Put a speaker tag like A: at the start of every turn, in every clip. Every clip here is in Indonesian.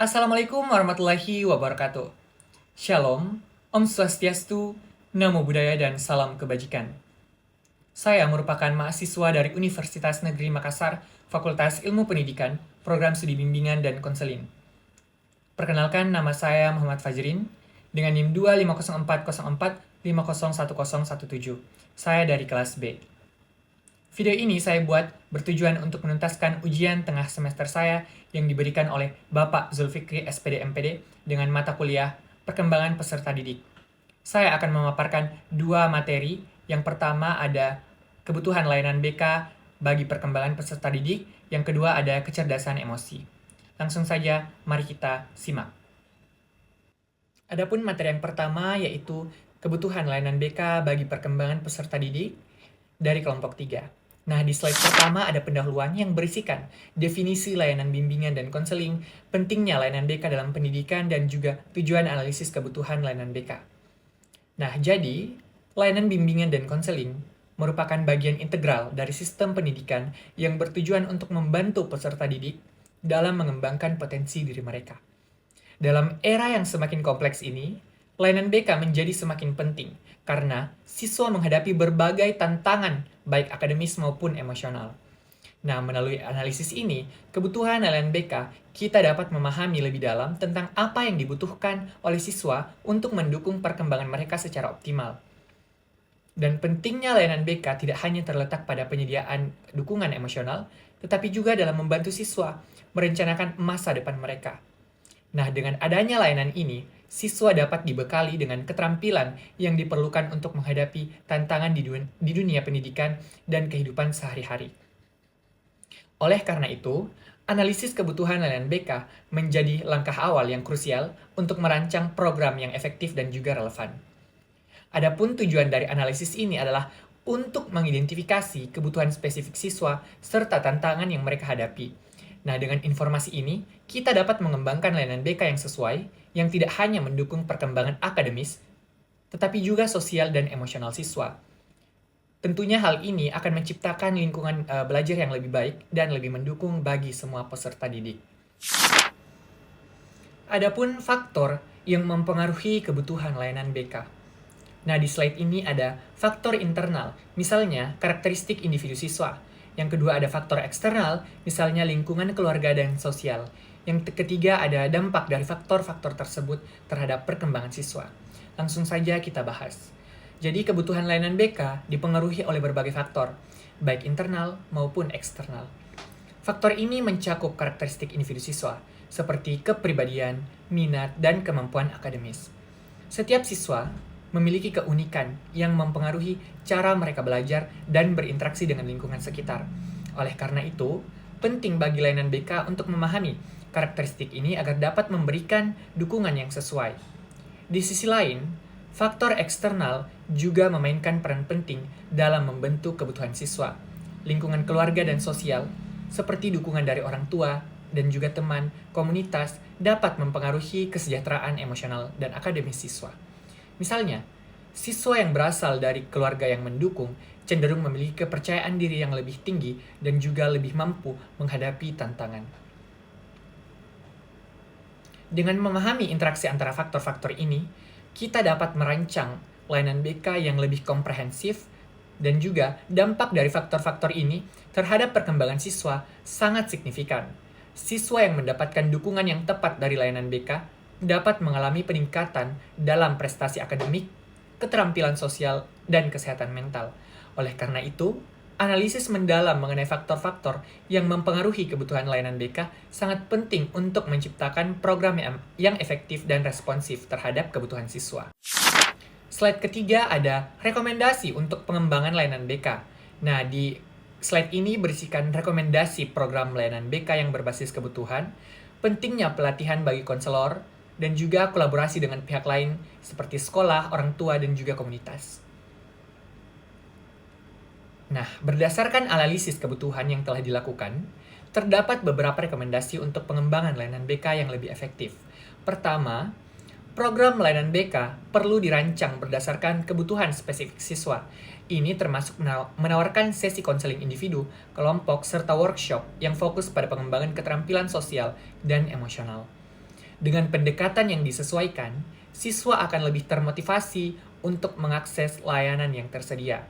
A: Assalamualaikum warahmatullahi wabarakatuh. Shalom, Om Swastiastu, Namo Buddhaya dan salam kebajikan. Saya merupakan mahasiswa dari Universitas Negeri Makassar, Fakultas Ilmu Pendidikan, Program Studi Bimbingan dan Konseling. Perkenalkan, nama saya Muhammad Fajrin, dengan NIM 2504045011017. Saya dari kelas B. Video ini saya buat bertujuan untuk menuntaskan ujian tengah semester saya yang diberikan oleh Bapak Zulfikri SPD MPD dengan mata kuliah Perkembangan Peserta Didik. Saya akan memaparkan dua materi. Yang pertama ada kebutuhan layanan BK bagi perkembangan peserta didik. Yang kedua ada kecerdasan emosi. Langsung saja, mari kita simak. Adapun materi yang pertama yaitu kebutuhan layanan BK bagi perkembangan peserta didik dari kelompok 3. Nah, di slide pertama ada pendahuluan yang berisikan definisi layanan bimbingan dan konseling, pentingnya layanan BK dalam pendidikan, dan juga tujuan analisis kebutuhan layanan BK. Nah, jadi, layanan bimbingan dan konseling merupakan bagian integral dari sistem pendidikan yang bertujuan untuk membantu peserta didik dalam mengembangkan potensi diri mereka. Dalam era yang semakin kompleks ini, layanan BK menjadi semakin penting karena siswa menghadapi berbagai tantangan baik akademis maupun emosional. Nah, melalui analisis ini, kebutuhan layanan BK, kita dapat memahami lebih dalam tentang apa yang dibutuhkan oleh siswa untuk mendukung perkembangan mereka secara optimal. Dan pentingnya layanan BK tidak hanya terletak pada penyediaan dukungan emosional, tetapi juga dalam membantu siswa merencanakan masa depan mereka. Nah, dengan adanya layanan ini, siswa dapat dibekali dengan keterampilan yang diperlukan untuk menghadapi tantangan di dunia pendidikan dan kehidupan sehari-hari. Oleh karena itu, analisis kebutuhan layanan BK menjadi langkah awal yang krusial untuk merancang program yang efektif dan juga relevan. Adapun tujuan dari analisis ini adalah untuk mengidentifikasi kebutuhan spesifik siswa serta tantangan yang mereka hadapi. Nah, dengan informasi ini, kita dapat mengembangkan layanan BK yang sesuai, yang tidak hanya mendukung perkembangan akademis, tetapi juga sosial dan emosional siswa. Tentunya hal ini akan menciptakan lingkungan belajar yang lebih baik dan lebih mendukung bagi semua peserta didik. Adapun faktor yang mempengaruhi kebutuhan layanan BK. Nah, di slide ini ada faktor internal, misalnya karakteristik individu siswa. Yang kedua ada faktor eksternal, misalnya lingkungan keluarga dan sosial. Yang ketiga ada dampak dari faktor-faktor tersebut terhadap perkembangan siswa. Langsung saja kita bahas. Jadi kebutuhan layanan BK dipengaruhi oleh berbagai faktor, baik internal maupun eksternal. Faktor ini mencakup karakteristik individu siswa, seperti kepribadian, minat, dan kemampuan akademis. Setiap siswa memiliki keunikan yang mempengaruhi cara mereka belajar dan berinteraksi dengan lingkungan sekitar. Oleh karena itu, penting bagi layanan BK untuk memahami karakteristik ini agar dapat memberikan dukungan yang sesuai. Di sisi lain, faktor eksternal juga memainkan peran penting dalam membentuk kebutuhan siswa. Lingkungan keluarga dan sosial, seperti dukungan dari orang tua dan juga teman, komunitas, dapat mempengaruhi kesejahteraan emosional dan akademis siswa. Misalnya, siswa yang berasal dari keluarga yang mendukung cenderung memiliki kepercayaan diri yang lebih tinggi dan juga lebih mampu menghadapi tantangan. Dengan memahami interaksi antara faktor-faktor ini, kita dapat merancang layanan BK yang lebih komprehensif dan juga dampak dari faktor-faktor ini terhadap perkembangan siswa sangat signifikan. Siswa yang mendapatkan dukungan yang tepat dari layanan BK dapat mengalami peningkatan dalam prestasi akademik, keterampilan sosial, dan kesehatan mental. Oleh karena itu, analisis mendalam mengenai faktor-faktor yang mempengaruhi kebutuhan layanan BK sangat penting untuk menciptakan program yang efektif dan responsif terhadap kebutuhan siswa. Slide ketiga ada rekomendasi untuk pengembangan layanan BK. Nah, di slide ini berisikan rekomendasi program layanan BK yang berbasis kebutuhan, pentingnya pelatihan bagi konselor, dan juga kolaborasi dengan pihak lain seperti sekolah, orang tua, dan juga komunitas. Nah, berdasarkan analisis kebutuhan yang telah dilakukan, terdapat beberapa rekomendasi untuk pengembangan layanan BK yang lebih efektif. Pertama, program layanan BK perlu dirancang berdasarkan kebutuhan spesifik siswa. Ini termasuk menawarkan sesi konseling individu, kelompok, serta workshop yang fokus pada pengembangan keterampilan sosial dan emosional. Dengan pendekatan yang disesuaikan, siswa akan lebih termotivasi untuk mengakses layanan yang tersedia.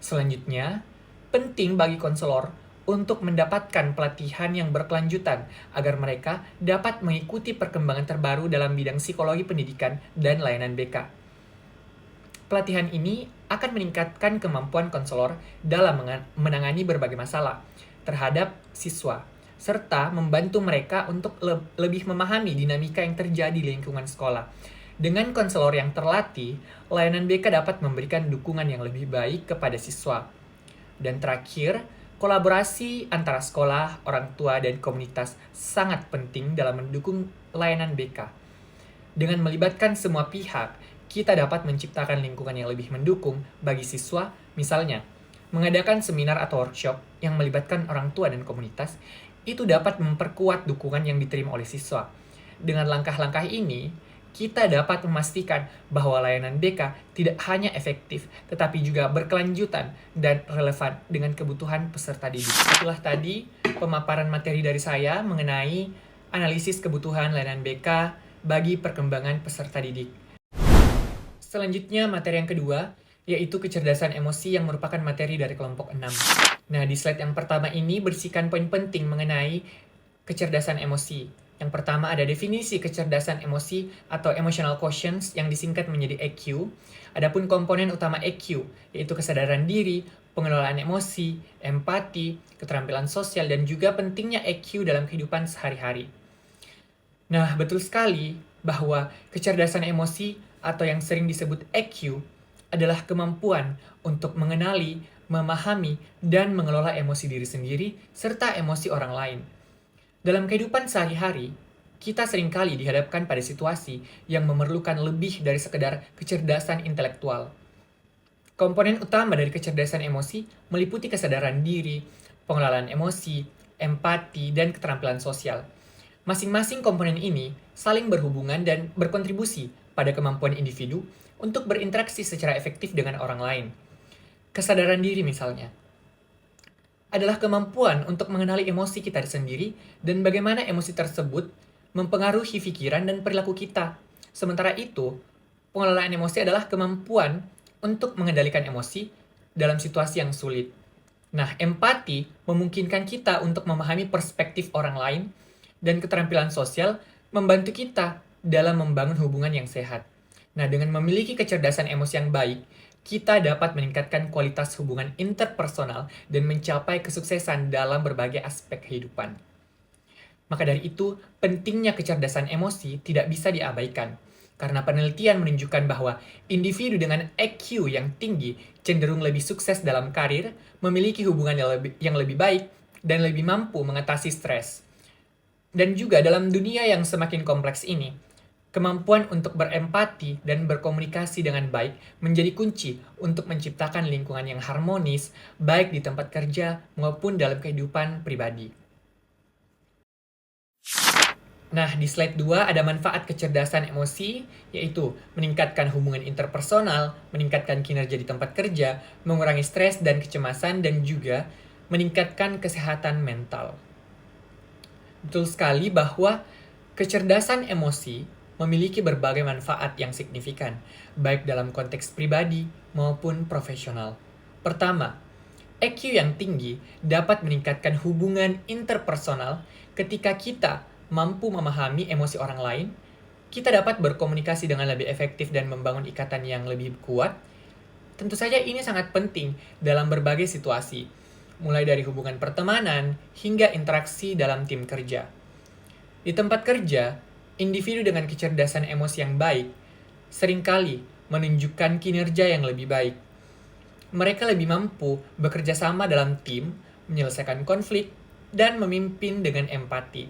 A: Selanjutnya, penting bagi konselor untuk mendapatkan pelatihan yang berkelanjutan agar mereka dapat mengikuti perkembangan terbaru dalam bidang psikologi pendidikan dan layanan BK. Pelatihan ini akan meningkatkan kemampuan konselor dalam menangani berbagai masalah terhadap siswa, serta membantu mereka untuk lebih memahami dinamika yang terjadi di lingkungan sekolah. Dengan konselor yang terlatih, layanan BK dapat memberikan dukungan yang lebih baik kepada siswa. Dan terakhir, kolaborasi antara sekolah, orang tua, dan komunitas sangat penting dalam mendukung layanan BK. Dengan melibatkan semua pihak, kita dapat menciptakan lingkungan yang lebih mendukung bagi siswa, misalnya mengadakan seminar atau workshop yang melibatkan orang tua dan komunitas, itu dapat memperkuat dukungan yang diterima oleh siswa. Dengan langkah-langkah ini, kita dapat memastikan bahwa layanan BK tidak hanya efektif, tetapi juga berkelanjutan dan relevan dengan kebutuhan peserta didik. Itulah tadi pemaparan materi dari saya mengenai analisis kebutuhan layanan BK bagi perkembangan peserta didik. Selanjutnya, materi yang kedua, yaitu kecerdasan emosi yang merupakan materi dari kelompok 6. Nah, di slide yang pertama ini berisikan poin penting mengenai kecerdasan emosi. Yang pertama ada definisi kecerdasan emosi atau emotional quotients yang disingkat menjadi EQ. Adapun komponen utama EQ, yaitu kesadaran diri, pengelolaan emosi, empati, keterampilan sosial, dan juga pentingnya EQ dalam kehidupan sehari-hari. Nah, betul sekali bahwa kecerdasan emosi atau yang sering disebut EQ adalah kemampuan untuk mengenali, memahami, dan mengelola emosi diri sendiri serta emosi orang lain. Dalam kehidupan sehari-hari, kita seringkali dihadapkan pada situasi yang memerlukan lebih dari sekedar kecerdasan intelektual. Komponen utama dari kecerdasan emosi meliputi kesadaran diri, pengelolaan emosi, empati, dan keterampilan sosial. Masing-masing komponen ini saling berhubungan dan berkontribusi pada kemampuan individu untuk berinteraksi secara efektif dengan orang lain. Kesadaran diri misalnya, adalah kemampuan untuk mengenali emosi kita sendiri dan bagaimana emosi tersebut mempengaruhi pikiran dan perilaku kita. Sementara itu, pengelolaan emosi adalah kemampuan untuk mengendalikan emosi dalam situasi yang sulit. Nah, empati memungkinkan kita untuk memahami perspektif orang lain dan keterampilan sosial membantu kita dalam membangun hubungan yang sehat. Nah, dengan memiliki kecerdasan emosi yang baik, kita dapat meningkatkan kualitas hubungan interpersonal dan mencapai kesuksesan dalam berbagai aspek kehidupan. Maka dari itu, pentingnya kecerdasan emosi tidak bisa diabaikan, karena penelitian menunjukkan bahwa individu dengan EQ yang tinggi cenderung lebih sukses dalam karir, memiliki hubungan yang lebih baik, dan lebih mampu mengatasi stres. Dan juga dalam dunia yang semakin kompleks ini, kemampuan untuk berempati dan berkomunikasi dengan baik menjadi kunci untuk menciptakan lingkungan yang harmonis, baik di tempat kerja maupun dalam kehidupan pribadi. Nah, di slide 2 ada manfaat kecerdasan emosi, yaitu meningkatkan hubungan interpersonal, meningkatkan kinerja di tempat kerja, mengurangi stres dan kecemasan, dan juga meningkatkan kesehatan mental. Betul sekali bahwa kecerdasan emosi memiliki berbagai manfaat yang signifikan, baik dalam konteks pribadi maupun profesional. Pertama, EQ yang tinggi dapat meningkatkan hubungan interpersonal. Ketika kita mampu memahami emosi orang lain, kita dapat berkomunikasi dengan lebih efektif dan membangun ikatan yang lebih kuat. Tentu saja ini sangat penting dalam berbagai situasi, mulai dari hubungan pertemanan hingga interaksi dalam tim kerja. Di tempat kerja, individu dengan kecerdasan emosi yang baik seringkali menunjukkan kinerja yang lebih baik. Mereka lebih mampu bekerja sama dalam tim, menyelesaikan konflik, dan memimpin dengan empati.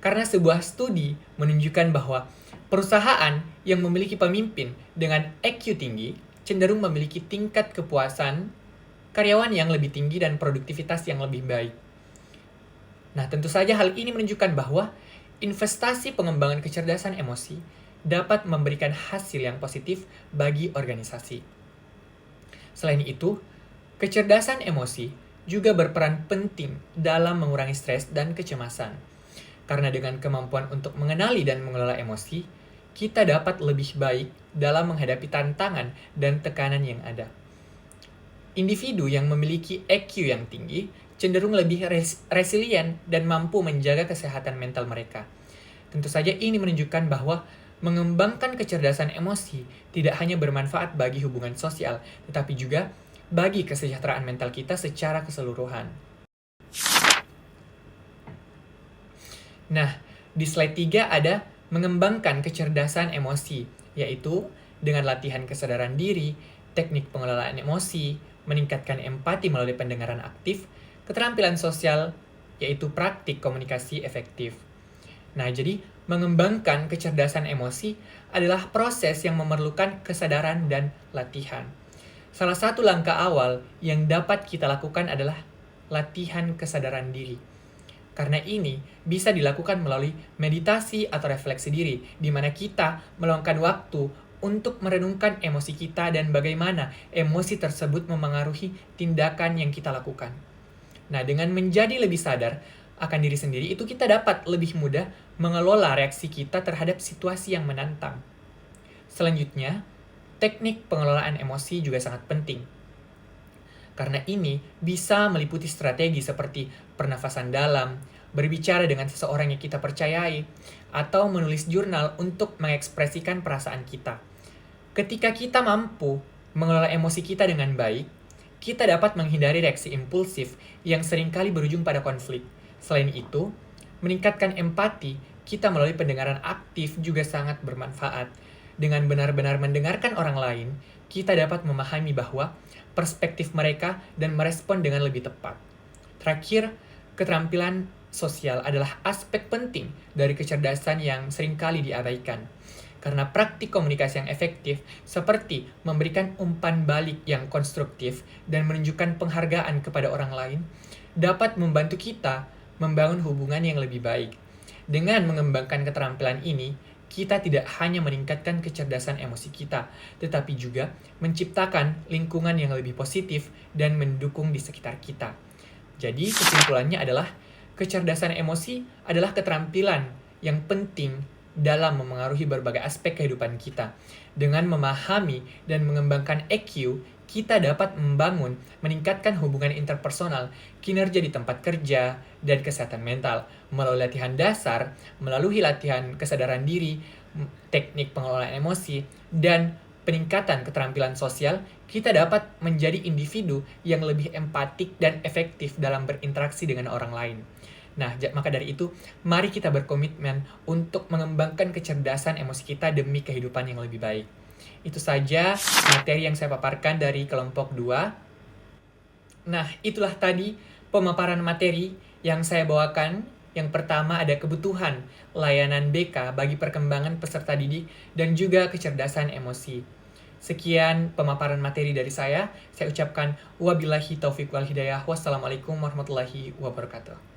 A: Karena sebuah studi menunjukkan bahwa perusahaan yang memiliki pemimpin dengan EQ tinggi cenderung memiliki tingkat kepuasan karyawan yang lebih tinggi dan produktivitas yang lebih baik. Nah, tentu saja hal ini menunjukkan bahwa investasi pengembangan kecerdasan emosi dapat memberikan hasil yang positif bagi organisasi. Selain itu, kecerdasan emosi juga berperan penting dalam mengurangi stres dan kecemasan. Karena dengan kemampuan untuk mengenali dan mengelola emosi, kita dapat lebih baik dalam menghadapi tantangan dan tekanan yang ada. Individu yang memiliki EQ yang tinggi cenderung lebih resilient dan mampu menjaga kesehatan mental mereka. Tentu saja ini menunjukkan bahwa mengembangkan kecerdasan emosi tidak hanya bermanfaat bagi hubungan sosial, tetapi juga bagi kesejahteraan mental kita secara keseluruhan. Nah, di slide 3 ada mengembangkan kecerdasan emosi, yaitu dengan latihan kesadaran diri, teknik pengelolaan emosi, meningkatkan empati melalui pendengaran aktif, keterampilan sosial, yaitu praktik komunikasi efektif. Nah, jadi mengembangkan kecerdasan emosi adalah proses yang memerlukan kesadaran dan latihan. Salah satu langkah awal yang dapat kita lakukan adalah latihan kesadaran diri. Karena ini bisa dilakukan melalui meditasi atau refleksi diri, di mana kita meluangkan waktu untuk merenungkan emosi kita dan bagaimana emosi tersebut memengaruhi tindakan yang kita lakukan. Nah, dengan menjadi lebih sadar akan diri sendiri, itu kita dapat lebih mudah mengelola reaksi kita terhadap situasi yang menantang. Selanjutnya, teknik pengelolaan emosi juga sangat penting. Karena ini bisa meliputi strategi seperti pernafasan dalam, berbicara dengan seseorang yang kita percayai, atau menulis jurnal untuk mengekspresikan perasaan kita. Ketika kita mampu mengelola emosi kita dengan baik, kita dapat menghindari reaksi impulsif yang seringkali berujung pada konflik. Selain itu, meningkatkan empati kita melalui pendengaran aktif juga sangat bermanfaat. Dengan benar-benar mendengarkan orang lain, kita dapat memahami bahwa perspektif mereka dan merespon dengan lebih tepat. Terakhir, keterampilan sosial adalah aspek penting dari kecerdasan yang seringkali diabaikan. Karena praktik komunikasi yang efektif seperti memberikan umpan balik yang konstruktif dan menunjukkan penghargaan kepada orang lain dapat membantu kita membangun hubungan yang lebih baik. Dengan mengembangkan keterampilan ini, kita tidak hanya meningkatkan kecerdasan emosi kita, tetapi juga menciptakan lingkungan yang lebih positif dan mendukung di sekitar kita. Jadi kesimpulannya adalah kecerdasan emosi adalah keterampilan yang penting dalam memengaruhi berbagai aspek kehidupan kita. Dengan memahami dan mengembangkan EQ, kita dapat membangun, meningkatkan hubungan interpersonal, kinerja di tempat kerja, dan kesehatan mental. Melalui latihan dasar, melalui latihan kesadaran diri, teknik pengelolaan emosi, dan peningkatan keterampilan sosial, kita dapat menjadi individu yang lebih empatik dan efektif dalam berinteraksi dengan orang lain. Nah, maka dari itu, mari kita berkomitmen untuk mengembangkan kecerdasan emosi kita demi kehidupan yang lebih baik. Itu saja materi yang saya paparkan dari kelompok 2. Nah, itulah tadi pemaparan materi yang saya bawakan. Yang pertama ada kebutuhan layanan BK bagi perkembangan peserta didik dan juga kecerdasan emosi. Sekian pemaparan materi dari saya. Saya ucapkan wabillahi taufiq wal hidayah. Wassalamualaikum warahmatullahi wabarakatuh.